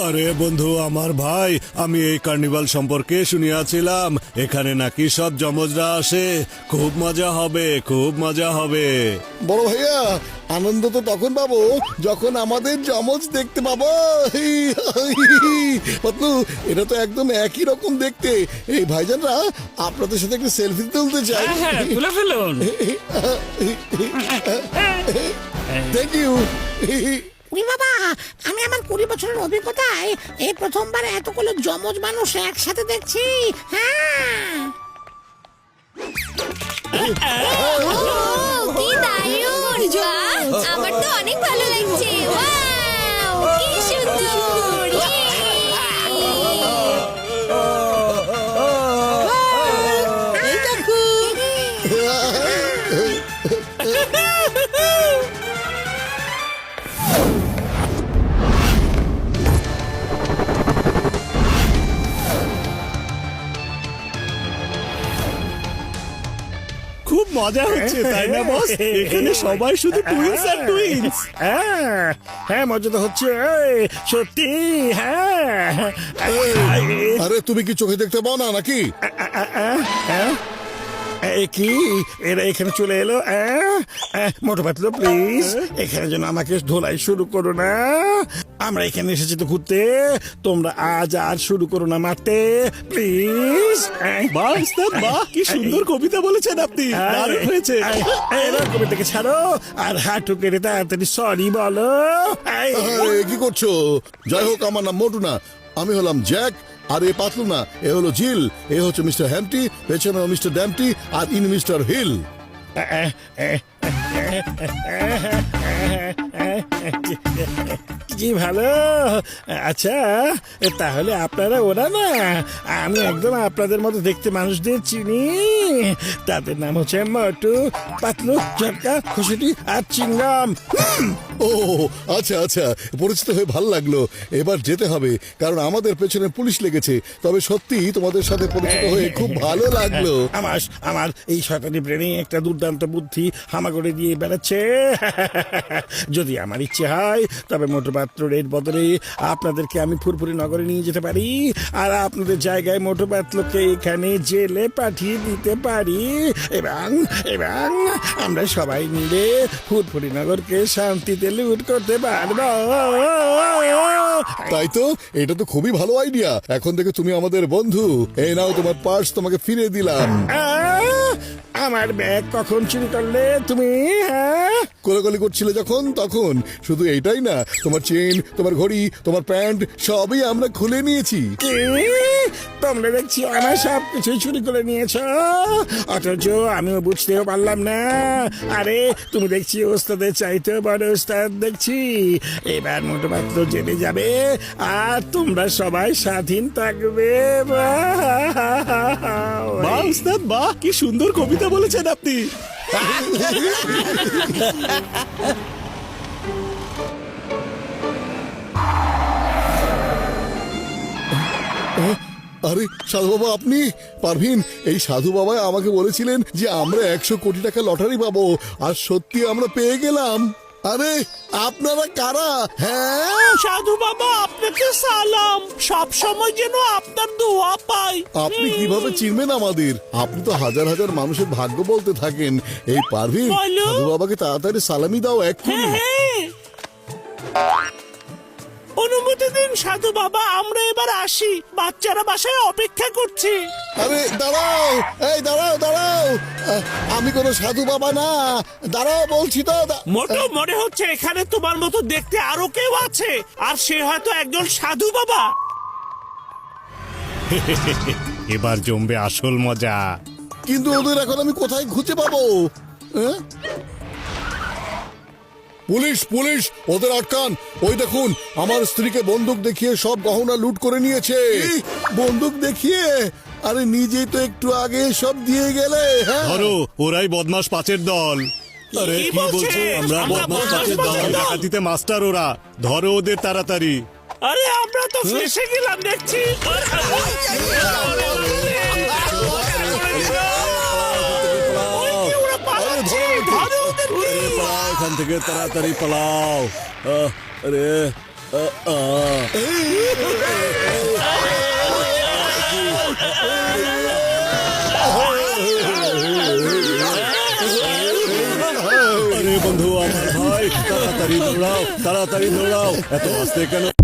আরে বন্ধু আমার ভাই, আমি এই কার্নিভাল সম্পর্কে শুনিয়াছিলাম। এখানে নাকি সব যমজরা আসে, খুব মজা হবে, খুব মজা হবে। বড় ভাইয়া, আনন্দ তো তখন পাবো যখন আমাদের যমজ দেখতে পাবো। পাতলু, এটা তো একদম একই রকম দেখতে। এই ভাইজানরা আপনাদের সাথে একটা সেলফি তুলতে চাই। হ্যাঁ তুলে ফেলুন। Thank you. উনি বাবা, আমি আমার 20 বছরের অভিজ্ঞতায় এই প্রথমবার এতগুলো যমজ মানুষ একসাথে দেখছি। হ্যাঁ, কি দারুণ! বাহ, আমার তো অনেক ভালো লাগছে। ওয়াও, কি সুন্দর! এই দেখো। খুব মজা হচ্ছে তাই না বস? এখানে সবাই শুধু টুইনস আর টুইনস। হ্যাঁ মজা তো হচ্ছে, সত্যি। হ্যাঁ আরে তুমি কি চোখে দেখতে পাও না নাকি? কি এরা এখানে চলে এলো? মোটো পাতলো প্লিজ, এখানে যেন আমাকে ধোলাই শুরু করো না। আমরা এখানে এসেছি তো ঘুরতে, তোমরা আজ আর শুরু করো না মারতে প্লিজ। বাহ উস্তাদ, বাহ কি সুন্দর কবিতা বলেছেন আপনি, দারুণ হয়েছে। এবার কবিতাকে ছাড়ো আর হাঁটু কেটে তাড়াতাড়ি সরি বলো। আরে, কি করছো? যাই হোক, আমার নাম মোটু না, আমি হলাম জ্যাক। আর এ পাতলু না, এ হলো জিল। এ হচ্ছে মিস্টার হ্যামটি, পেছনে মিস্টার ড্যামটি, আর ইনি মিস্টার হিল। কি ভালো। আচ্ছা, তাহলে আপনারা ওরা না, আমি একদম আপনাদের মতো দেখতে মানুষদের চিনি। তাদের নাম হচ্ছে মোটু, পাতলু, ঝটকা, খুশিটি আর চিংগাম। ও আচ্ছা আচ্ছা, পরিচিত হয়ে ভালো লাগলো। এবার যেতে হবে, কারণ আমাদের পেছনে পুলিশ লেগেছে। তবে সত্যি তোমাদের সাথে পরিচিত হয়ে খুব ভালো লাগলো। আমার এই শয়তানি ব্রেনে একটা দুর্দান্ত বুদ্ধি হামা করে দিয়ে বেড়াচ্ছে। যদি আমার ইচ্ছে হয় তবে মোটু পাত্রর এর বদলে আপনাদেরকে আমি ফুরফুরি নগরে নিয়ে যেতে পারি, আর আপনাদের জায়গায় মোটু পাত্রকে এখানে জেলে পাঠিয়ে দিতে পারি, এবং এবং আমরা সবাই মিলে ফুরফুরি নগরকে শান্তিতে লুট করতে পারবো। তাই তো, এটা তো খুবই ভালো আইডিয়া। এখন থেকে তুমি আমাদের বন্ধু। এই নাও তোমার পার্স, তোমাকে ফিরে দিলাম। আমার ব্যাগ কখন চুরি করলে তুমি? কোলাকুলি করছিলে যখন, তখন। শুধু এইটাই না, তোমার চেন, তোমার ঘড়ি, তোমার প্যান্ট সবই আমরা খুলে নিয়েছি। কি? তোমরা দেখছি আমার সব কিছু চুরি করে নিয়েছ, অথচ আমিও বুঝতেও পারলাম না। আরে তুমি দেখছি ওস্তাদের চাইতে বড় ওস্তাদ দেখছি। এবার মোটো মাত্র জেনে যাবে আর তোমরা সবাই স্বাধীন থাকবে। বাহ উস্তাদ, বাহ কি সুন্দর কবিতা বলেছেন আপনি। আরে সাধু বাবা, আপনি? পারভিন, এই সাধু বাবা আমাকে বলেছিলেন যে আমরা 100 কোটি টাকা লটারি পাবো, আর সত্যি আমরা পেয়ে গেলাম। আরে আপনারা কারা? হ্যাঁ, সাধু বাবা, আপনাকে সালাম। সব সময় যেন আপনার দোয়া পাই। আপনি কিভাবে চিনবেন আমাদের? আপনি তো হাজার হাজার মানুষের ভাগ্য বলতে থাকেন। এই পারভিন, বলো। সাধু বাবাকে তাড়াতাড়ি সালামি দাও এক্ষুনি। হ্যাঁ, অনুমতি দিন সাধু বাবা, আমরা এবার আসি। বাচ্চারা বাসায় অপেক্ষা করছে। আরে দাঁড়াও, এই দাঁড়াও দাঁড়াও, আমি কোনো সাধু বাবা না। দাঁড়াও বলছি তো। মোটো মনে হচ্ছে এখানে তোমার মতো দেখতে আরো কেউ আছে, আর সে হয়তো একজন সাধু বাবা। এবার জমবে আসল মজা। কিন্তু ওদের এখন আমি কোথায় খুঁজে পাবো? হ্যাঁ? পুলিশ পুলিশ, ওদের আটকান। ওই দেখুন, আমার স্ত্রীকে বন্দুক দেখিয়ে সব গহনা লুট করে নিয়েছে। বন্দুক দেখিয়ে? আরে নিজেই তো একটু আগে সব দিয়ে গেলে। হ্যাঁ, ধরো, ওরাই বদমাস পাঁচের দল। আরে কি কি বলছো? বলছে? আমরা বদমাস পাঁচের দল, ডাকাতিতে মাস্টার ওরা। ধরো ওদের তাড়াতাড়ি। আরে আমরা তো ফেসে গেলাম দেখছি। ওরা পালাচ্ছে, ধরো ওদেরকে। পালাও এখান থেকে, তাড়াতাড়ি পালাও। আরে আরে বন্ধু, আমার ভাই, তাড়াতাড়ি দৌড়াও, তাড়াতাড়ি দৌড়াও, এত আস্তে কেন?